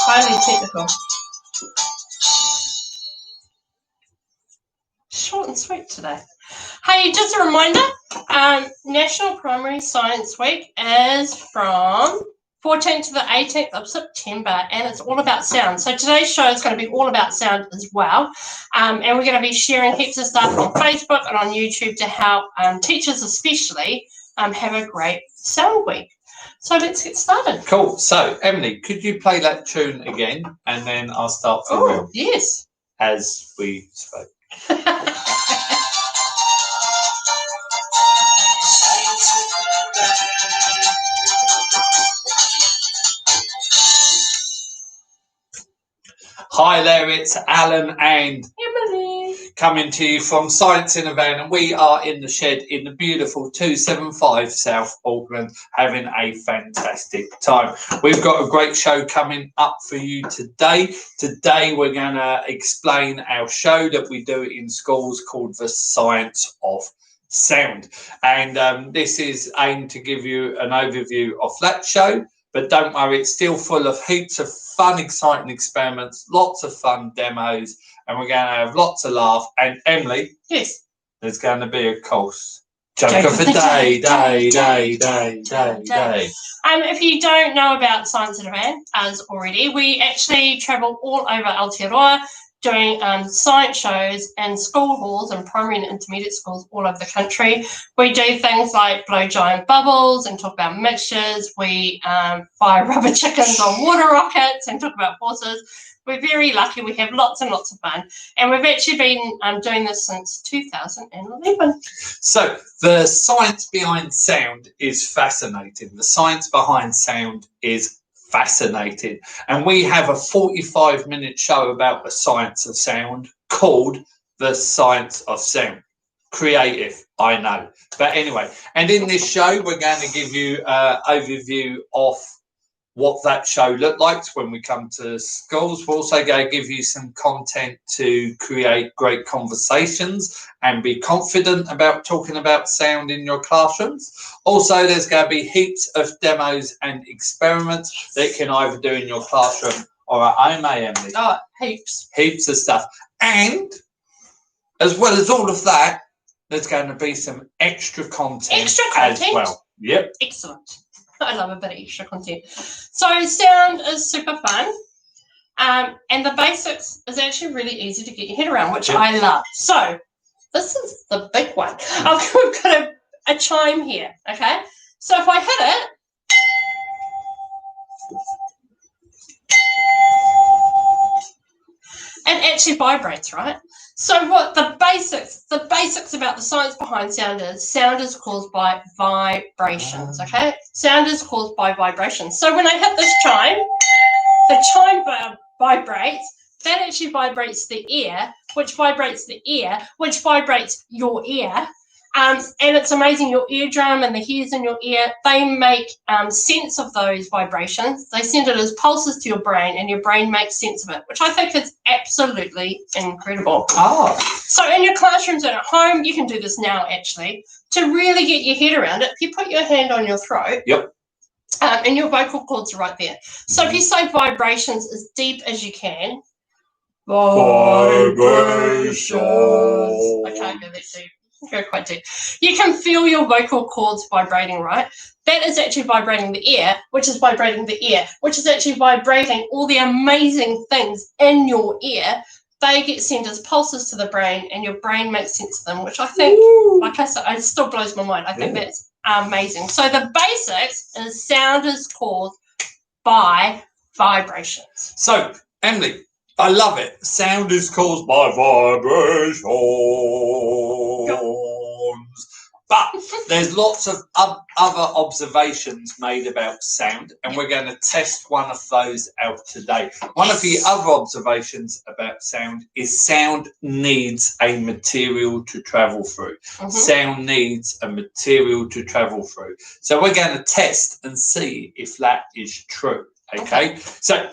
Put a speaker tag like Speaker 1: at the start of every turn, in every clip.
Speaker 1: Highly technical. Short and sweet today. Hey, just a reminder, National Primary Science Week is from 14th to the 18th of September, and it's all about sound. So today's show is going to be all about sound as well. And we're going to be sharing heaps of stuff on Facebook and on YouTube to help teachers especially have a great sound week. So let's get started.
Speaker 2: Cool. So, Emily, could you play that tune again, and then I'll start for real.
Speaker 1: Yes.
Speaker 2: As we spoke. Hi there, it's Alan and
Speaker 1: Emily
Speaker 2: coming to you from Science in a Van, and we are in the shed in the beautiful 275 South Auckland having a fantastic time. We've got a great show coming up for you today. Today we're going to explain our show that we do in schools called The Science of Sound, and this is aimed to give you an overview of that show. But don't worry, it's still full of heaps of fun, exciting experiments, lots of fun demos, and we're going to have lots of laugh. And Emily,
Speaker 1: yes,
Speaker 2: there's going to be, of course, joke of the day.
Speaker 1: If you don't know about Science in a Van, as already, we actually travel all over Aotearoa doing science shows in school halls and primary and intermediate schools all over the country. We do things like blow giant bubbles and talk about mixtures. We fire rubber chickens on water rockets and talk about forces. We're very lucky. We have lots and lots of fun. And we've actually been doing this since 2011.
Speaker 2: So the science behind sound is fascinating. The science behind sound is fascinating. And we have a 45-minute show about the science of sound called The Science of Sound. Creative, I know. But anyway, and in this show, we're going to give you an overview of what that show looked like when we come to schools. We're also going to give you some content to create great conversations and be confident about talking about sound in your classrooms. Also, there's going to be heaps of demos and experiments that you can either do in your classroom or at home, Emily?
Speaker 1: Oh, heaps.
Speaker 2: Heaps of stuff. And as well as all of that, there's going to be some extra content as well. Yep.
Speaker 1: Excellent. I love a bit of extra content. So sound is super fun. And the basics is actually really easy to get your head around, which I love. So this is the big one. We've got a chime here, okay? So if I hit it, it actually vibrates, right? So what the basics about the science behind sound is caused by vibrations, okay? Sound is caused by vibrations. So when I hit this chime, the chime vibrates, that actually vibrates the ear, which vibrates the ear, which vibrates your ear. And it's amazing, your eardrum and the hairs in your ear, they make sense of those vibrations. They send it as pulses to your brain, and your brain makes sense of it, which I think is absolutely incredible. So in your classrooms and at home, you can do this now, actually. To really get your head around it, if you put your hand on your throat, and your vocal cords are right there. So if you say vibrations as deep as you can, vibrations. I can't go that deep. Go quite deep. You can feel your vocal cords vibrating, right? That is actually vibrating the ear, which is vibrating the ear, which is actually vibrating all the amazing things in your ear. They get sent as pulses to the brain, and your brain makes sense of them, which I think, like I said, it still blows my mind. I think that's amazing. So the basics is sound is caused by vibrations.
Speaker 2: So, Emily, I love it. Sound is caused by vibrations. But there's lots of other observations made about sound, and we're going to test one of those out today. One of the other observations about sound is sound needs a material to travel through. Sound needs a material to travel through. So we're going to test and see if that is true. Okay. So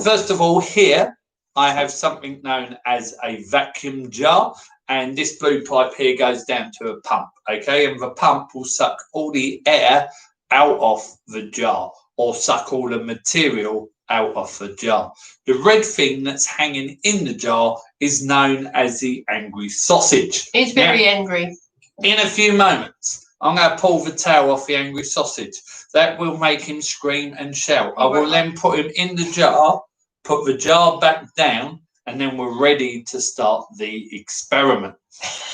Speaker 2: first of all, here I have something known as a vacuum jar. And this blue pipe here goes down to a pump, okay? And the pump will suck all the air out of the jar, or suck all the material out of the jar. The red thing that's hanging in the jar is known as the angry sausage.
Speaker 1: He's very angry.
Speaker 2: In a few moments, I'm going to pull the tail off the angry sausage. That will make him scream and shout. I will then put him in the jar, put the jar back down, and then we're ready to start the experiment.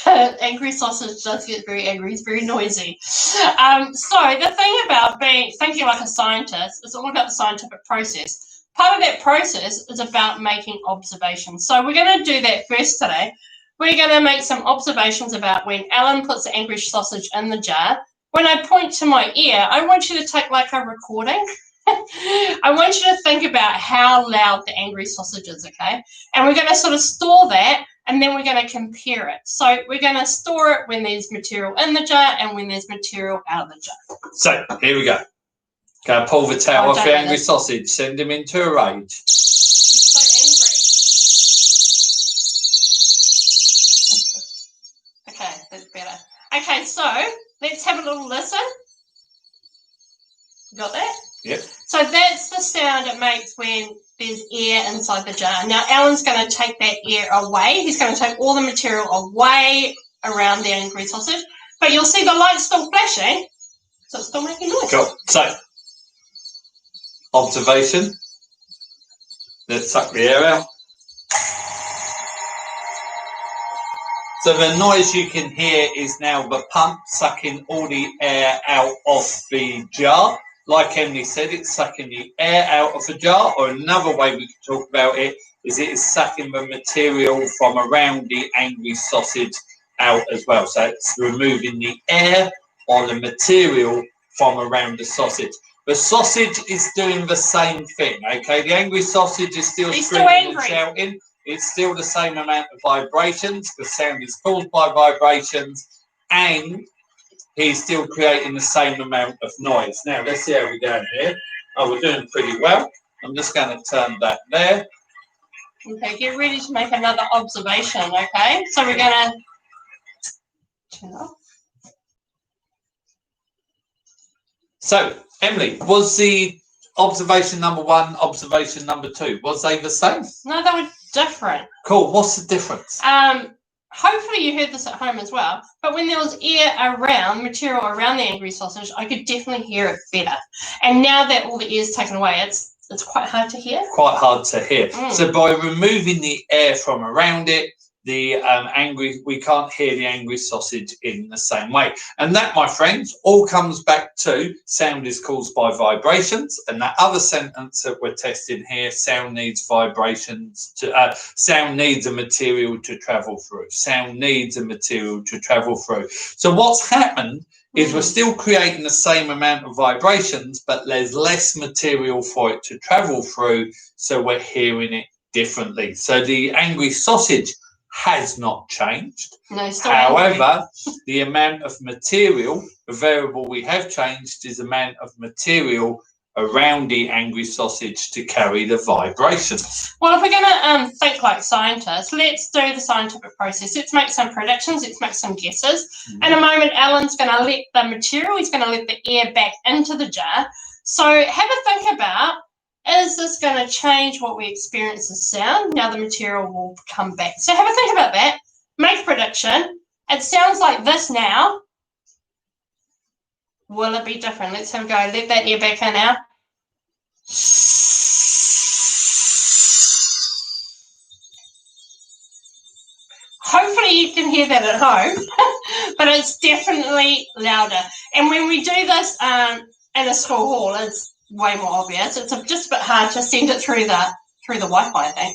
Speaker 1: Angry sausage does get very angry. He's very noisy. So the thing about thinking like a scientist, it's all about the scientific process. Part of that process is about making observations. So we're going to do that first today. We're going to make some observations about when Alan puts the angry sausage in the jar. When I point to my ear, I want you to take like a recording. I want you to think about how loud the angry sausage is, okay? And we're going to sort of store that, and then we're going to compare it. So we're going to store it when there's material in the jar and when there's material out of the jar.
Speaker 2: So here we go. Go pull the tail off the angry sausage. Send him into a rage.
Speaker 1: He's so angry. Okay, that's better. Okay, so let's have a little listen. Got that?
Speaker 2: Yep.
Speaker 1: So that's the sound it makes when there's air inside the jar. Now Alan's going to take that air away. He's going to take all the material away around the angry sausage. But you'll see the light's still flashing, so it's still making noise.
Speaker 2: Cool. So, observation. Let's suck the air out. So the noise you can hear is now the pump sucking all the air out of the jar. Like Emily said, it's sucking the air out of the jar, or another way we can talk about it is sucking the material from around the angry sausage out as well. So it's removing the air or the material from around the sausage. The sausage is doing the same thing, okay? The angry sausage is still screaming and shouting. It's still the same amount of vibrations. The sound is caused by vibrations, and he's still creating the same amount of noise. Now, let's see how we're going here. Oh, we're doing pretty well. I'm just going to turn that there.
Speaker 1: Okay, get ready to make another observation, okay? So we're going to turn off.
Speaker 2: So, Emily, was the observation number 1, observation number 2, was they the same?
Speaker 1: No, they were different.
Speaker 2: Cool. What's the difference?
Speaker 1: Hopefully you heard this at home as well, but when there was air around, material around the angry sausage, I could definitely hear it better. And now that all the air is taken away, it's quite hard to hear.
Speaker 2: Quite hard to hear. So by removing the air from around it, we can't hear the angry sausage in the same way. And that, my friends, all comes back to sound is caused by vibrations. And that other sentence that we're testing here, sound needs vibrations to sound needs a material to travel through. Sound needs a material to travel through. So what's happened is we're still creating the same amount of vibrations, but there's less material for it to travel through, so we're hearing it differently. So the angry sausage has not changed.
Speaker 1: No,
Speaker 2: however, the amount of material, the variable we have changed is the amount of material around the angry sausage to carry the vibrations.
Speaker 1: Well, if we're going to think like scientists, let's do the scientific process. Let's make some predictions. Let's make some guesses. In a moment, Alan's going to let the material, he's going to let the air back into the jar. So have a think about, is this going to change what we experience as sound? Now the material will come back. So have a think about that. Make a prediction. It sounds like this now. Will it be different? Let's have a go. Let that air back in now. Hopefully you can hear that at home, but it's definitely louder. And when we do this in a school hall, it's way more obvious. It's just a bit hard to send it through the Wi-Fi thing.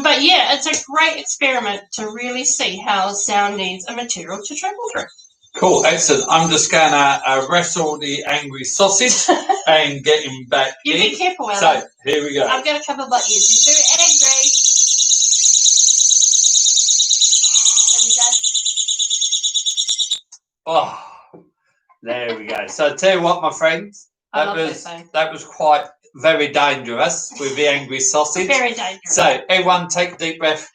Speaker 1: But yeah, it's a great experiment to really see how sound needs a material to travel through.
Speaker 2: Cool, excellent. I'm just going to wrestle the angry sausage and get him back in.
Speaker 1: You be careful, Alan.
Speaker 2: So, here we go.
Speaker 1: I'm going to cover my ears. He's very angry.
Speaker 2: Oh, there we go. So, I tell you what, my friends, that was quite very dangerous with the angry sausage.
Speaker 1: Very dangerous.
Speaker 2: So, everyone take a deep breath.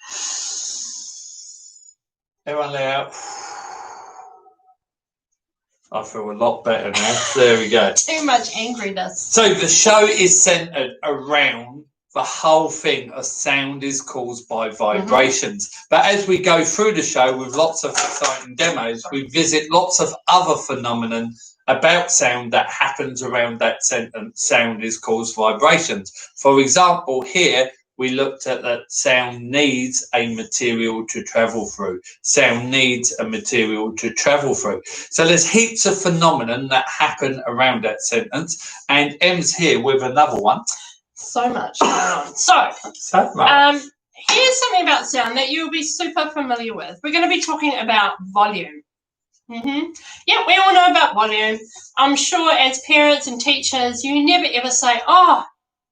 Speaker 2: Everyone let out. I feel a lot better now. There we go.
Speaker 1: Too much angriness.
Speaker 2: So the show is centered around the whole thing of sound is caused by vibrations. But as we go through the show with lots of exciting demos, we visit lots of other phenomenon about sound that happens around that sentence. Sound is caused vibrations. For example, here we looked at that sound needs a material to travel through. Sound needs a material to travel through. So there's heaps of phenomenon that happen around that sentence. And Em's here with another one.
Speaker 1: So much going on. So here's something about sound that you'll be super familiar with. We're going to be talking about volume. Yeah, we all know about volume. I'm sure as parents and teachers, you never ever say, oh,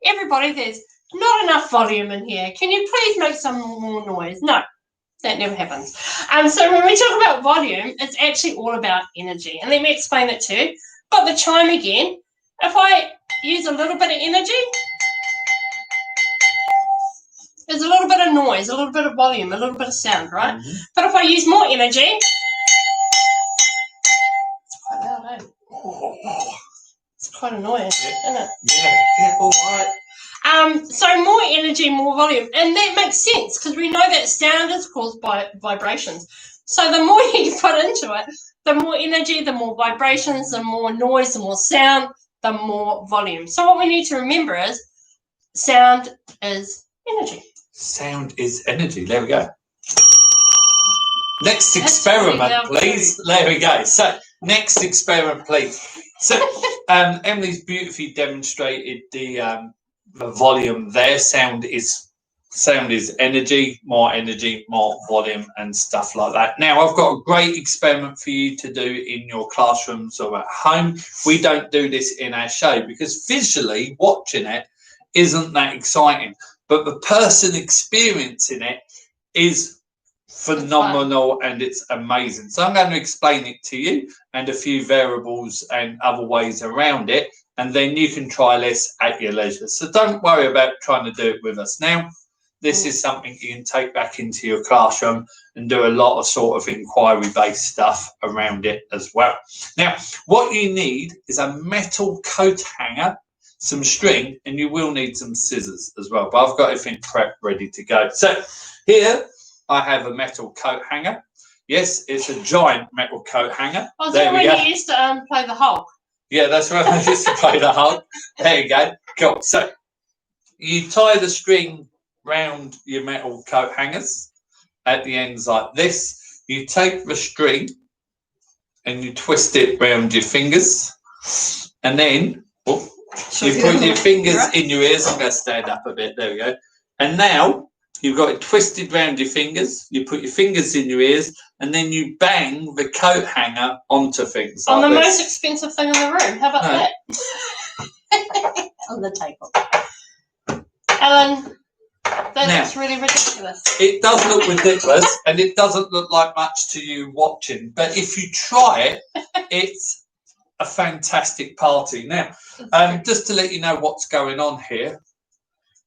Speaker 1: everybody, there's not enough volume in here. Can you please make some more noise? No, that never happens. So when we talk about volume, it's actually all about energy. And let me explain it to you. Got the chime again. If I use a little bit of energy, there's a little bit of noise, a little bit of volume, a little bit of sound, right? But if I use more energy, it's quite loud, eh? It's quite annoying, isn't it?
Speaker 2: Yeah, all right.
Speaker 1: So more energy, more volume. And that makes sense because we know that sound is caused by vibrations. So the more you put into it, the more energy, the more vibrations, the more noise, the more sound, the more volume. So what we need to remember is sound is energy.
Speaker 2: Sound is energy. There we go. Next experiment, please. There we go. So, next experiment, please. So, Emily's beautifully demonstrated the volume there. Sound is energy, more volume, and stuff like that. Now, I've got a great experiment for you to do in your classrooms or at home. We don't do this in our show because visually watching it isn't that exciting. But the person experiencing it is phenomenal and it's amazing. So I'm going to explain it to you and a few variables and other ways around it. And then you can try this at your leisure. So don't worry about trying to do it with us now. This is something you can take back into your classroom and do a lot of sort of inquiry-based stuff around it as well. Now, what you need is a metal coat hanger, some string, and you will need some scissors as well, but I've got everything prepped ready to go. So here I have a metal coat hanger. Yes, it's a giant metal coat hanger.
Speaker 1: Oh, is that when you used to play the Hulk?
Speaker 2: Yeah, that's right. I used to play the Hulk. There you go. Cool. So you tie the string round your metal coat hangers at the ends like this. You take the string and you twist it round your fingers, and then you put your fingers in your ears. I'm going to stand up a bit. There we go. And now you've got it twisted round your fingers. You put your fingers in your ears, and then you bang the coat hanger onto things.
Speaker 1: On
Speaker 2: like
Speaker 1: the
Speaker 2: this.
Speaker 1: most expensive thing in the room. How about that? On the table. Alan, that looks really ridiculous.
Speaker 2: It does look ridiculous, and it doesn't look like much to you watching. But if you try it, it's a fantastic party. Now, just to let you know what's going on here,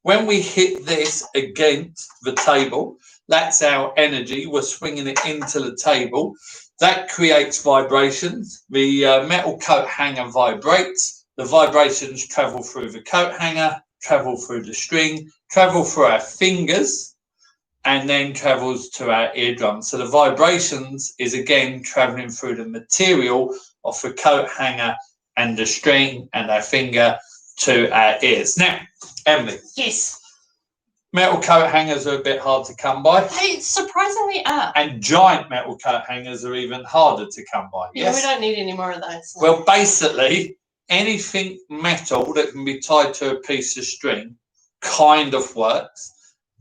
Speaker 2: when we hit this against the table, that's our energy. We're swinging it into the table. That creates vibrations. The metal coat hanger vibrates. The vibrations travel through the coat hanger, travel through the string, travel through our fingers, and then travels to our eardrum. So the vibrations is again traveling through the material of the coat hanger and the string and our finger to our ears. Now, Emily.
Speaker 1: Yes.
Speaker 2: Metal coat hangers are a bit hard to come by.
Speaker 1: They surprisingly are.
Speaker 2: And giant metal coat hangers are even harder to come by.
Speaker 1: Yeah, yes? We don't need any more of those.
Speaker 2: No. Well, basically, anything metal that can be tied to a piece of string kind of works.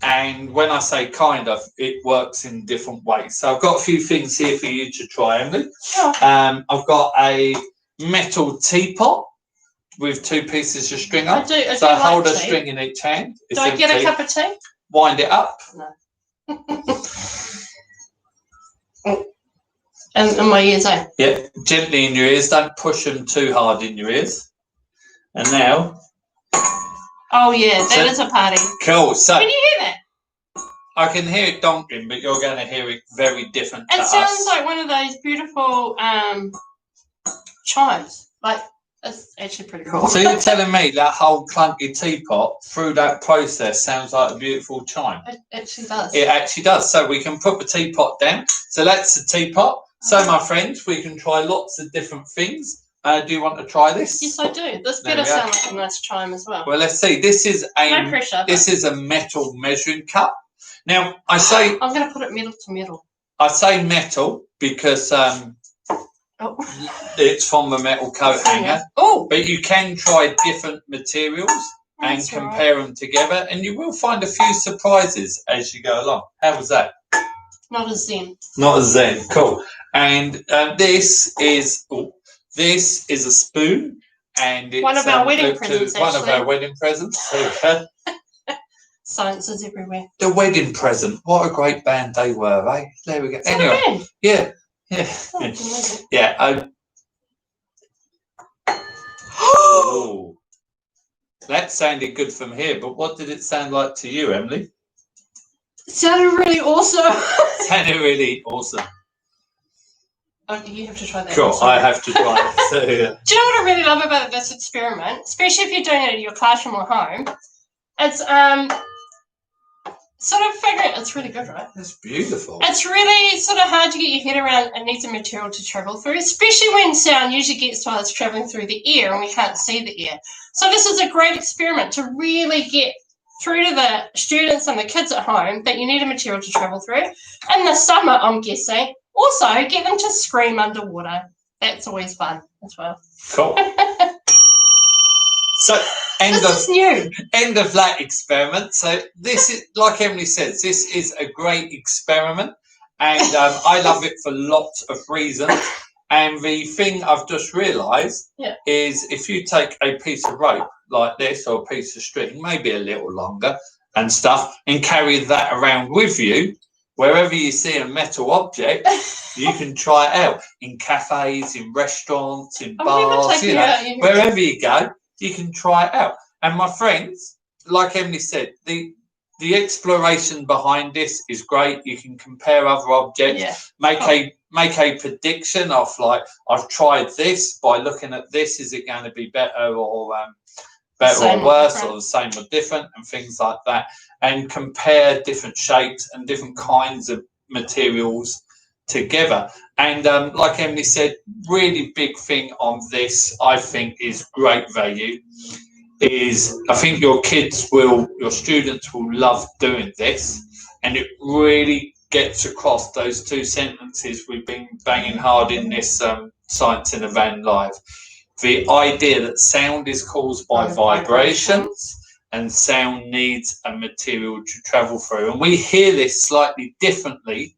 Speaker 2: And when I say kind of, it works in different ways. So I've got a few things here for you to try, Emily.
Speaker 1: Sure.
Speaker 2: I've got a metal teapot with 2 pieces of string on.
Speaker 1: I
Speaker 2: so
Speaker 1: like
Speaker 2: hold
Speaker 1: tea.
Speaker 2: a string in each hand.
Speaker 1: Do I get a cup of tea?
Speaker 2: Wind it up.
Speaker 1: No. And in my ears, eh?
Speaker 2: Yeah, gently in your ears. Don't push them too hard in your ears. And now.
Speaker 1: Oh, yeah, that is a party.
Speaker 2: Cool. So,
Speaker 1: can you hear that?
Speaker 2: I can hear it donking, but you're going to hear it very different.
Speaker 1: It sounds like one of those beautiful chimes. Like, it's actually pretty cool.
Speaker 2: So you're telling me that whole clunky teapot through that process sounds like a beautiful chime?
Speaker 1: It actually does.
Speaker 2: It actually does. So we can put the teapot down. So that's the teapot. So my friends, we can try lots of different things. Do you want to try this?
Speaker 1: Yes, I do. This
Speaker 2: There
Speaker 1: better
Speaker 2: we go.
Speaker 1: sound like a nice chime as well.
Speaker 2: Well, let's see. This is
Speaker 1: No pressure.
Speaker 2: this is a metal measuring cup. Now I say
Speaker 1: I'm going to put it metal to metal.
Speaker 2: I say metal because
Speaker 1: Oh,
Speaker 2: it's from a metal coat hanger.
Speaker 1: Oh,
Speaker 2: But you can try different materials and
Speaker 1: that's all right.
Speaker 2: compare them together, and you will find a few surprises as you go along. How was that?
Speaker 1: Not as zen.
Speaker 2: Not a zen, cool. And this is a spoon, and it's
Speaker 1: One of our wedding presents,
Speaker 2: one of
Speaker 1: actually.
Speaker 2: our wedding presents. There we go.
Speaker 1: Science is everywhere.
Speaker 2: The wedding present. What a great band they were, eh? There we go.
Speaker 1: Is that
Speaker 2: Anyway,
Speaker 1: a band?
Speaker 2: yeah.
Speaker 1: Oh, amazing.
Speaker 2: Yeah. Oh, that sounded good from here, but what did it sound like to you, Emily?
Speaker 1: It sounded really awesome.
Speaker 2: Sounded really awesome.
Speaker 1: Oh, you have to try that.
Speaker 2: Cool,
Speaker 1: I'm sorry.
Speaker 2: I have to try it. So, yeah.
Speaker 1: Do you know what I really love about this experiment, especially if you're doing it in your classroom or home? It's sort of figuring it's really good, right?
Speaker 2: That's beautiful.
Speaker 1: It's really sort of hard to get your head around and needs a material to travel through, especially when sound usually gets to us traveling through the ear and we can't see the ear. So this is a great experiment to really get through to the students and the kids at home that you need a material to travel through. In the summer, I'm guessing. Also, get them to scream underwater. That's always fun as well.
Speaker 2: Cool. So,
Speaker 1: This is new.
Speaker 2: end of that experiment. So this is, like Emily says, this is a great experiment, and I love it for lots of reasons. And the thing I've just realised is if you take a piece of rope like this or a piece of string, maybe a little longer and stuff, and carry that around with you, wherever you see a metal object, you can try it out in cafes, in restaurants, in bars, you know, wherever you go, you can try it out. And my friends, like Emily said, the exploration behind this is great. You can compare other objects, make a prediction of, like, I've tried this, by looking at this, is it going to be better or worse, or the same or different, and things like that, and compare different shapes and different kinds of materials together. And like Emily said, really big thing on this, I think, is great value. I think your students will love doing this, and it really gets across those two sentences we've been banging hard in this Science in a Van Live. The idea that sound is caused by vibrations, and sound needs a material to travel through. And we hear this slightly differently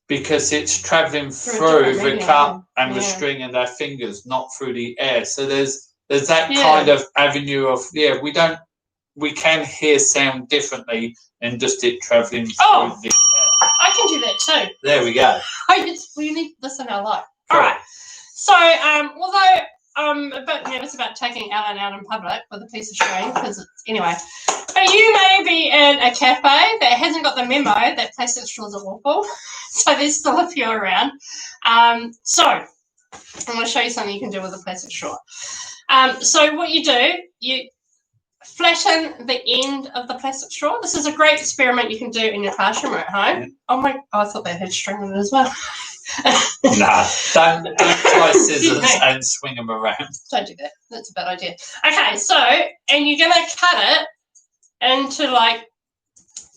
Speaker 2: because it's travelling through the cup and the string and our fingers, not through the air. So there's that kind of avenue of, we can hear sound differently than just it travelling through the air.
Speaker 1: I can do that too.
Speaker 2: There we go.
Speaker 1: We need this in our life. Cool. All right. So, although I'm a bit nervous about taking Alan out in public with a piece of string, anyway. But you may be in a cafe that hasn't got the memo that plastic straws are awful. So there's still a few around. So I'm going to show you something you can do with a plastic straw. So what you do, you flatten the end of the plastic straw. This is a great experiment you can do in your classroom or at home. I thought that had string in it as well.
Speaker 2: Nah, don't try scissors and swing them around.
Speaker 1: Don't do that. That's a bad idea. Okay, so, and you're going to cut it into like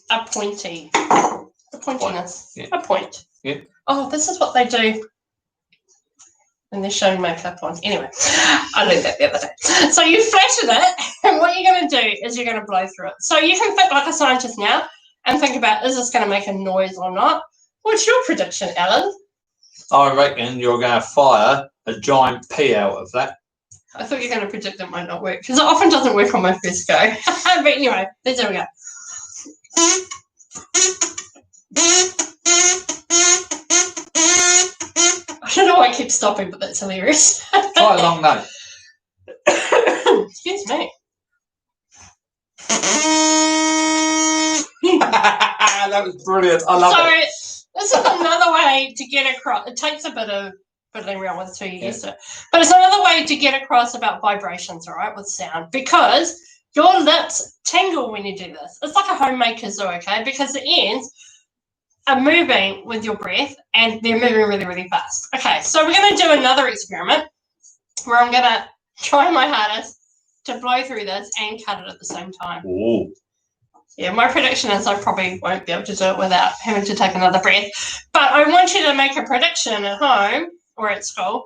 Speaker 1: a pointiness.
Speaker 2: Yeah.
Speaker 1: A point.
Speaker 2: Yeah.
Speaker 1: Oh, this is what they do. And they're showing makeup on. Anyway, I learned that the other day. So you flatten it, and what you're going to do is you're going to blow through it. So you can think like a scientist now and think about, is this going to make a noise or not? What's your prediction, Alan? I
Speaker 2: reckon you're going to fire a giant pea out of that.
Speaker 1: I thought you were going to predict it might not work, because it often doesn't work on my first go. But anyway, there we go. I don't know why I keep stopping, but that's hilarious.
Speaker 2: Quite a long note.
Speaker 1: Excuse me.
Speaker 2: That was brilliant. I love it.
Speaker 1: So this is another way to get across. It takes a bit of fiddling around with until you get used to it. But it's another way to get across about vibrations, all right, with sound, because your lips tingle when you do this. It's like a homemade kazoo, okay? Because the ends are moving with your breath and they're moving really, really fast. Okay, so we're going to do another experiment where I'm going to try my hardest to blow through this and cut it at the same time.
Speaker 2: Ooh.
Speaker 1: Yeah, my prediction is I probably won't be able to do it without having to take another breath. But I want you to make a prediction at home or at school.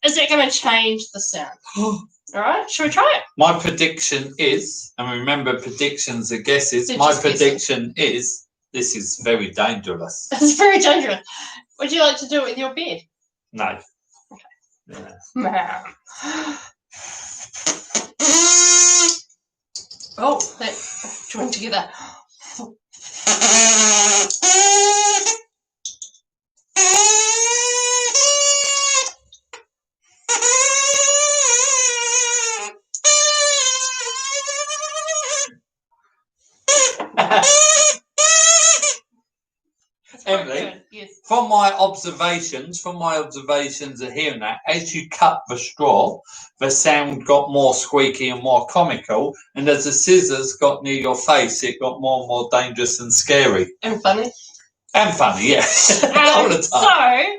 Speaker 1: Is it going to change the sound? All right, should we try it?
Speaker 2: My prediction is, and remember predictions are guesses,
Speaker 1: They're
Speaker 2: my
Speaker 1: just guesses.
Speaker 2: prediction is this is very dangerous.
Speaker 1: It's very dangerous. Would you like to do it with your bed?
Speaker 2: No.
Speaker 1: Okay.
Speaker 2: Yeah.
Speaker 1: Oh, that joined together.
Speaker 2: Emily,
Speaker 1: yes.
Speaker 2: from my observations of hearing that, as you cut the straw, the sound got more squeaky and more comical, and as the scissors got near your face, it got more and more dangerous and scary.
Speaker 1: And funny.
Speaker 2: And funny, yes. All the time.
Speaker 1: So,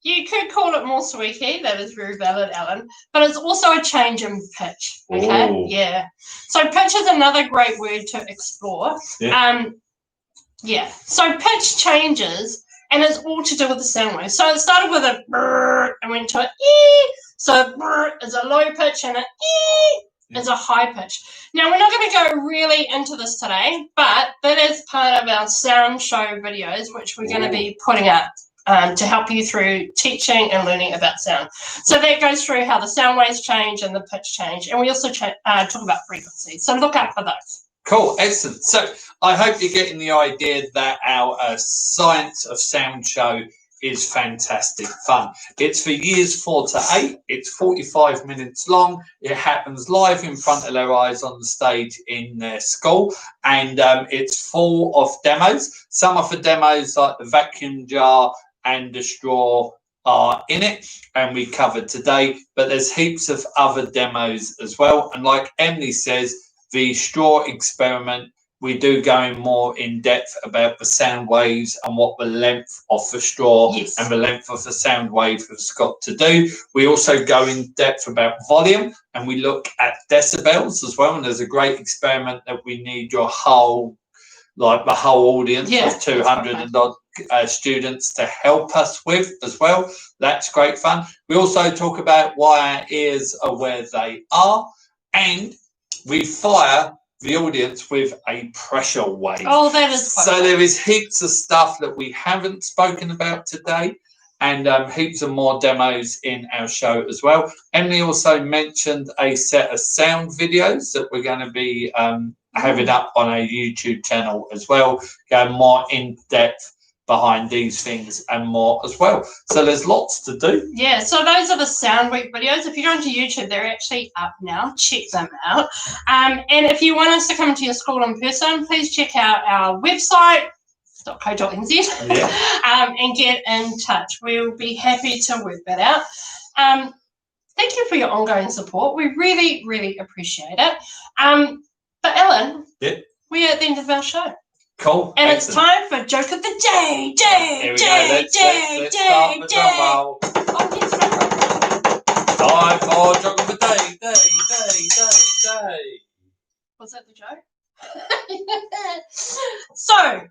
Speaker 1: you could call it more squeaky. That is very valid, Alan. But it's also a change in pitch. Okay?
Speaker 2: Ooh.
Speaker 1: Yeah. So, pitch is another great word to explore.
Speaker 2: Yeah.
Speaker 1: So pitch changes, and it's all to do with the sound wave. So it started with a brrr and went to an ee. So brrr is a low pitch and an ee is a high pitch. Now, we're not going to go really into this today, but that is part of our sound show videos, which we're going to be putting up to help you through teaching and learning about sound. So that goes through how the sound waves change and the pitch change. And we also talk about frequencies. So look out for those.
Speaker 2: Cool, excellent. So I hope you're getting the idea that our Science of Sound show is fantastic fun. It's for years 4 to 8. It's 45 minutes long. It happens live in front of their eyes on the stage in their school, and it's full of demos. Some of the demos, like the vacuum jar and the straw, are in it, and we covered today, but there's heaps of other demos as well. And like Emily says, the straw experiment, we do go in more in depth about the sound waves and what the length of the straw and the length of the sound wave has got to do. We also go in depth about volume, and we look at decibels as well. And there's a great experiment that we need your whole, like the whole audience of 200 and odd students to help us with as well. That's great fun. We also talk about why our ears are where they are, and we fire the audience with a pressure wave.
Speaker 1: Oh, that is fun.
Speaker 2: So there is heaps of stuff that we haven't spoken about today, and heaps of more demos in our show as well. Emily also mentioned a set of sound videos that we're going to be having up on our YouTube channel as well, going more in depth behind these things and more as well. So there's lots to do.
Speaker 1: Yeah, so those are the Sound Week videos. If you're onto YouTube, they're actually up now. Check them out. And if you want us to come to your school in person, please check out our website, .co.nz, and get in touch. We'll be happy to work that out. Thank you for your ongoing support. We really, really appreciate it. But Ellen, we're at the end of our show.
Speaker 2: Cool.
Speaker 1: And it's time for Joke of the Day.
Speaker 2: Let's start the drum roll. Time for Joke of the Day. Day.
Speaker 1: Was that the joke? So,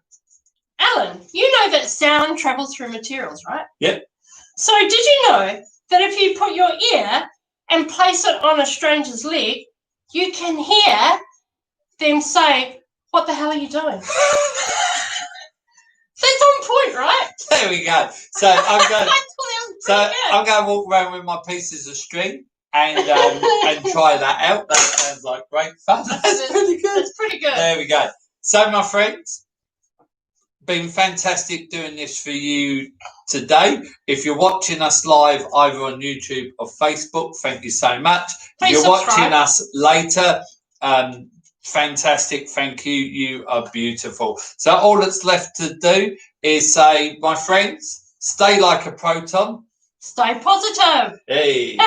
Speaker 1: Alan, you know that sound travels through materials, right?
Speaker 2: Yep.
Speaker 1: So, did you know that if you put your ear and place it on a stranger's leg, you can hear them say, "What the hell are you doing?" That's on point, right?
Speaker 2: There we go. So I'm going. I'm going to walk around with my pieces of string and try that out. That sounds like great fun. That's pretty good.
Speaker 1: It's pretty good.
Speaker 2: There we go. So, my friends, been fantastic doing this for you today. If you're watching us live either on YouTube or Facebook, thank you so much.
Speaker 1: Please
Speaker 2: if you're
Speaker 1: subscribe.
Speaker 2: watching us later, fantastic, thank you. You are beautiful. So all that's left to do is say, my friends, stay like a proton,
Speaker 1: Stay positive.
Speaker 2: Hey.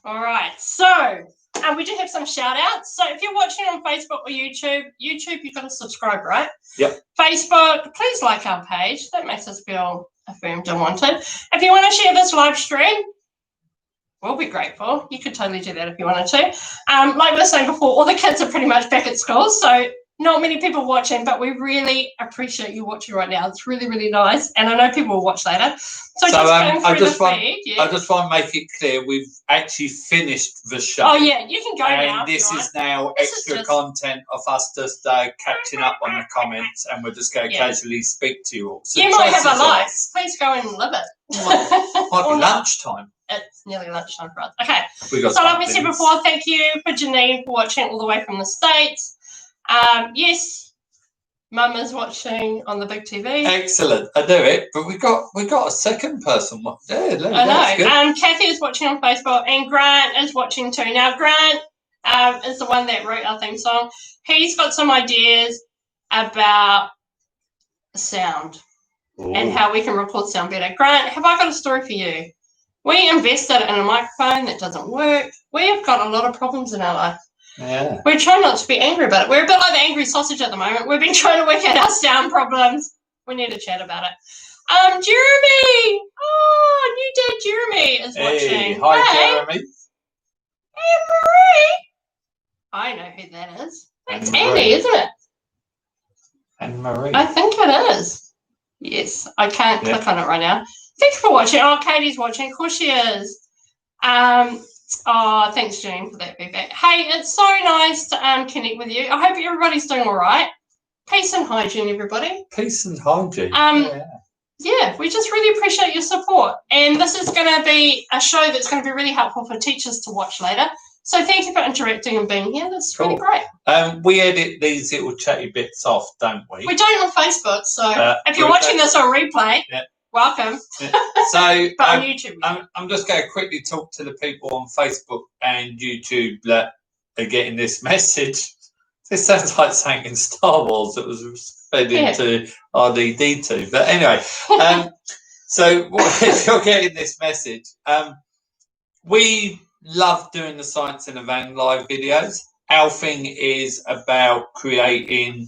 Speaker 1: All right. So we do have some shout outs. So if you're watching on Facebook or YouTube, you've got to subscribe, right?
Speaker 2: Yep.
Speaker 1: Facebook, please like our page. That makes us feel affirmed and wanted. If you want to share this live stream, we'll be grateful. You could totally do that if you wanted to. Like we were saying before, all the kids are pretty much back at school, so not many people watching, but we really appreciate you watching right now. It's really, really nice, and I know people will watch later. So
Speaker 2: I just want to make it clear we've actually finished the show.
Speaker 1: Oh yeah, you can go now.
Speaker 2: And this is now extra content of us just catching up on the comments, and we're just going to casually speak to you all. So
Speaker 1: you might have a life. Please go and live it.
Speaker 2: Might be lunchtime.
Speaker 1: It's nearly lunchtime for us. Okay. So like we said before, thank you for Janine for watching all the way from the States. Yes, Mum is watching on the big TV.
Speaker 2: Excellent. I do it, but we got a second person. Yeah,
Speaker 1: I know. Kathy is watching on Facebook, and Grant is watching too. Now, Grant is the one that wrote our theme song. He's got some ideas about sound and how we can record sound better. Grant, have I got a story for you? We invested in a microphone that doesn't work. We have got a lot of problems in our life.
Speaker 2: Yeah.
Speaker 1: We're trying not to be angry about it. We're a bit like the angry sausage at the moment. We've been trying to work out our sound problems. We need to chat about it. Jeremy! Oh, new dad Jeremy is watching.
Speaker 2: Hi, Jeremy.
Speaker 1: Hey, Marie! I know who that is. That's Andy, isn't it?
Speaker 2: And Marie.
Speaker 1: I think it is. Yes, I can't click on it right now. Thanks for watching. Oh, Katie's watching. Of course she is. Oh, thanks, Jane, for that feedback. Hey, it's so nice to connect with you. I hope everybody's doing all right. Peace and hygiene, everybody.
Speaker 2: Peace and hygiene.
Speaker 1: Yeah, we just really appreciate your support. And this is going to be a show that's going to be really helpful for teachers to watch later. So thank you for interacting and being here. That's really great.
Speaker 2: We edit these little chatty bits off, don't we?
Speaker 1: We don't on Facebook. So if you're watching this on replay, welcome.
Speaker 2: So
Speaker 1: but on YouTube.
Speaker 2: I'm just going to quickly talk to the people on Facebook and YouTube that are getting this message. This sounds like something in Star Wars that was fed into RDD2. But anyway, so if you're getting this message, we love doing the Science in a Van live videos. Our thing is about creating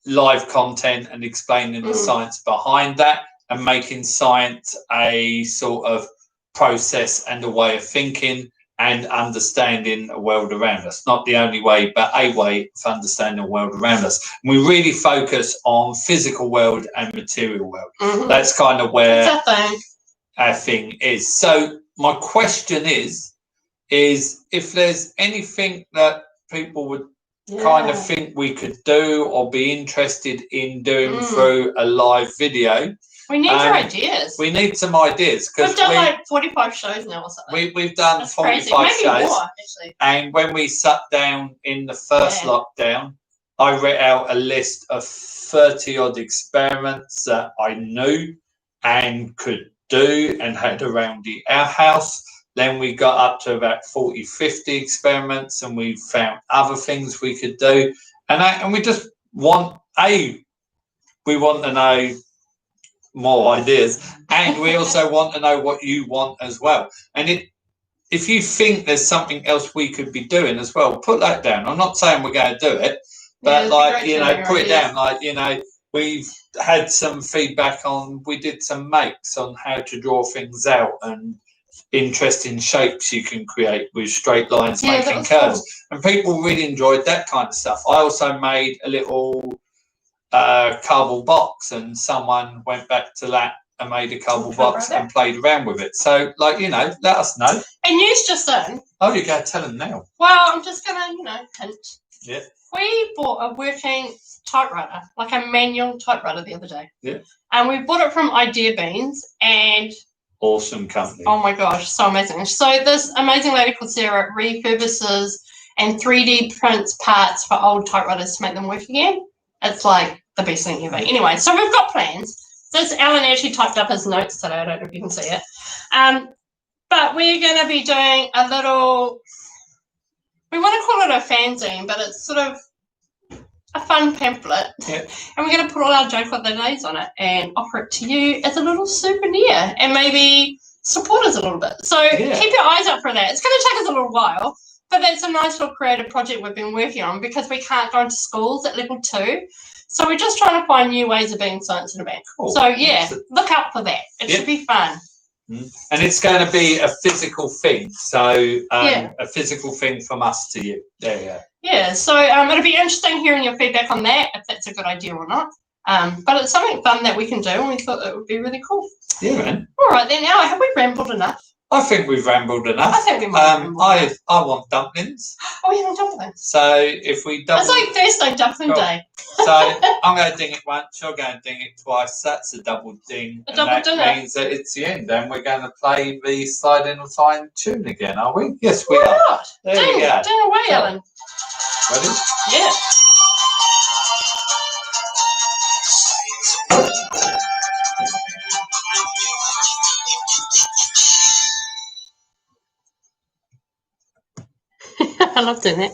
Speaker 2: live content and explaining the science behind that and making science a sort of process and a way of thinking and understanding the world around us. Not the only way, but a way of understanding the world around us. And we really focus on physical world and material world. That's kind of where our thing is. So my question is if there's anything that people would kind of think we could do or be interested in doing through a live video.
Speaker 1: We need your ideas.
Speaker 2: We need some ideas.
Speaker 1: We've done like 45 shows now or something.
Speaker 2: We've done 45 shows. Maybe more, actually. And when we sat down in the first lockdown, I wrote out a list of 30 odd experiments that I knew and could do and had around our house. Then we got up to about 40, 50 experiments, and we found other things we could do. And we just want, we want to know more ideas, and we also want to know what you want as well. And if you think there's something else we could be doing as well, put that down. I'm not saying we're going to do it, but put it down. Like, we've had some feedback on, we did some makes on how to draw things out and interesting shapes you can create with straight lines making curves, and people really enjoyed that kind of stuff. I also made a little cardboard box, and someone went back to that and made a cardboard box and played around with it. So let us know.
Speaker 1: And news just in.
Speaker 2: Oh, you gotta tell them now.
Speaker 1: Well, I'm just gonna hint.
Speaker 2: Yeah.
Speaker 1: We bought a working typewriter, like a manual typewriter, the other day.
Speaker 2: Yeah.
Speaker 1: And we bought it from Idea Beans, and
Speaker 2: awesome company.
Speaker 1: Oh my gosh, so amazing. So this amazing lady called Sarah refurbishes and 3D prints parts for old typewriters to make them work again. It's like the best thing ever. Anyway, so we've got plans. This Alan actually typed up his notes today. I don't know if you can see it. But we're going to be doing a little, we want to call it a fanzine, but it's sort of a fun pamphlet,
Speaker 2: Yeah.
Speaker 1: and we're going to put all our Joke of the Days on it and offer it to you as a little souvenir, and maybe support us a little bit. So keep your eyes out for that. It's going to take us a little while, but that's a nice little creative project we've been working on because we can't go into schools at level 2. So we're just trying to find new ways of being science in a band. Cool. So yeah, look out for that. It should be fun.
Speaker 2: And it's going to be a physical thing. So a physical thing from us to you. Yeah.
Speaker 1: Yeah, so it'll be interesting hearing your feedback on that, if that's a good idea or not. But it's something fun that we can do, and we thought that would be really cool.
Speaker 2: Yeah, man.
Speaker 1: All right, then, Al, have we rambled enough?
Speaker 2: I think we've rambled enough.
Speaker 1: I think we might ramble enough.
Speaker 2: I want dumplings.
Speaker 1: Oh, we have dumplings.
Speaker 2: So if we
Speaker 1: It's like Thursday dumpling day.
Speaker 2: So I'm going to ding it once, you're going to ding it twice. That's a double ding.
Speaker 1: That
Speaker 2: means that it's the end. And we're going to play the Slide In and Find tune again, are we? Yes, we are.
Speaker 1: Not?
Speaker 2: There we go.
Speaker 1: Ding away, Alan.
Speaker 2: Ready?
Speaker 1: Yeah. I love doing that.